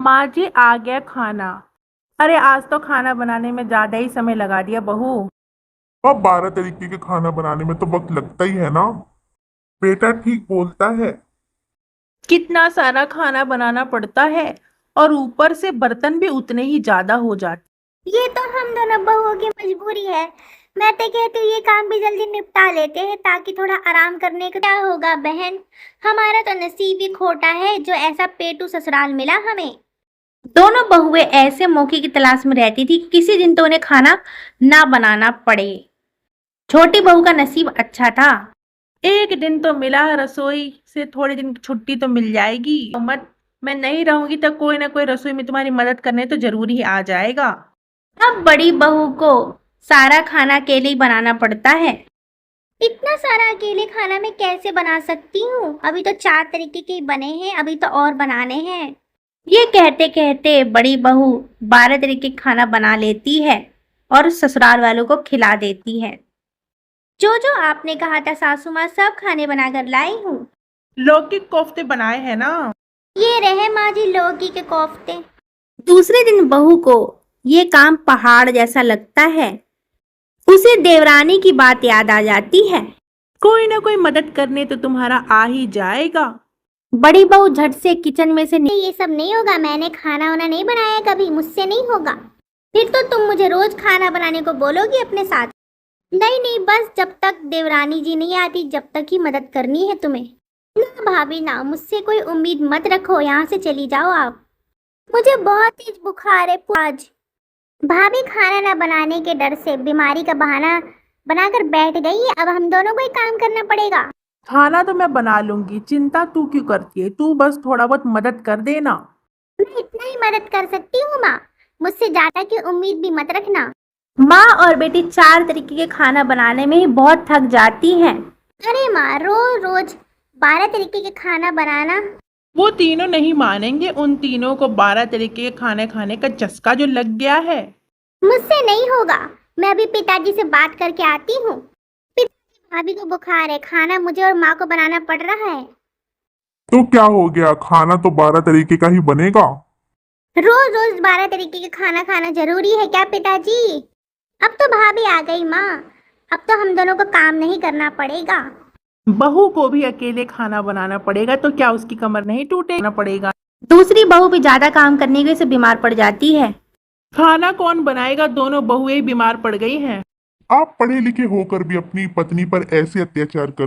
माँ जी आ गया खाना। अरे आज तो खाना बनाने में ज्यादा ही समय लगा दिया बहू। अब 12 तरीके के खाना बनाने में तो वक्त लगता ही है ना। बेटा ठीक बोलता है। कितना सारा खाना बनाना पड़ता है और ऊपर से बर्तन भी उतने ही ज्यादा हो जाते। ये तो हम दोनों बहुओं की मजबूरी है। मैं तो कहती हूँ ये काम भी जल्दी निपटा लेते हैं ताकि थोड़ा आराम करने का क्या होगा बहन। हमारा तो नसीब ही खोटा है जो ऐसा पेटू ससुराल मिला हमें। दोनों बहुएं ऐसे मौके की तलाश में रहती थी कि किसी दिन तो उन्हें खाना ना बनाना पड़े। छोटी बहू का नसीब अच्छा था। एक दिन तो मिला है, रसोई से थोड़े दिन की छुट्टी तो मिल जाएगी। मत, मैं नहीं रहूंगी तो कोई ना कोई रसोई में तुम्हारी मदद करने तो जरूर ही आ जाएगा। अब बड़ी बहू को सारा खाना अकेले ही बनाना पड़ता है। इतना सारा अकेले खाना मैं कैसे बना सकती हूँ? अभी तो 4 तरीके के ही बने हैं, अभी तो और बनाने हैं। ये कहते कहते बड़ी बहू 12 तरीके का खाना बना लेती है और ससुराल वालों को खिला देती है। जो जो आपने कहा था सासू माँ सब खाने बनाकर लाई हूँ। लौकी के कोफ्ते बनाए हैं ना। ये रहे माँ जी लौकी के कोफ्ते। दूसरे दिन बहू को ये काम पहाड़ जैसा लगता है। उसे देवरानी की बात याद आ जाती है। कोई ना कोई मदद करने तो तुम्हारा आ ही जाएगा। बड़ी बहू झट से किचन में से ये सब नहीं होगा, मैंने खाना वाना नहीं बनाया कभी, मुझसे नहीं होगा। फिर तो तुम मुझे रोज खाना बनाने को बोलोगी अपने साथ। नहीं नहीं, बस जब तक देवरानी जी नहीं आती जब तक ही मदद करनी है तुम्हें। ना भाभी ना, मुझसे कोई उम्मीद मत रखो, यहाँ से चली जाओ आप। मुझे बहुत तेज बुखार है आज। भाभी खाना ना बनाने के डर से बीमारी का बहाना बनाकर बैठ गई है। अब हम दोनों को ही काम करना पड़ेगा। खाना तो मैं बना लूंगी, चिंता तू क्यों करती है? तू बस थोड़ा बहुत मदद कर देना। मैं इतना ही मदद कर सकती हूँ माँ, मुझसे ज्यादा की उम्मीद भी मत रखना। माँ और बेटी 4 तरीके के खाना बनाने में ही बहुत थक जाती हैं। अरे माँ, रोज रोज 12 तरीके के खाना बनाना। वो तीनों नहीं मानेंगे, उन तीनों को 12 तरीके के खाने खाने का चस्का जो लग गया है। मुझसे नहीं होगा, मैं अभी पिताजी से बात करके आती हूँ। पिताजी, भाभी को बुखार है, खाना मुझे और माँ को बनाना पड़ रहा है। तो क्या हो गया, खाना तो 12 तरीके का ही बनेगा। रोज रोज 12 तरीके के खाना खाना जरूरी है क्या पिताजी? अब तो भाभी आ गई माँ, अब तो हम दोनों को काम नहीं करना पड़ेगा। बहू को भी अकेले खाना बनाना पड़ेगा तो क्या उसकी कमर नहीं टूटेगा पड़ेगा? दूसरी बहू भी ज्यादा काम करने की वजह से बीमार पड़ जाती है। खाना कौन बनाएगा? दोनों बहुएं बीमार पड़ गई हैं। आप पढ़े लिखे होकर भी अपनी पत्नी पर ऐसे अत्याचार करते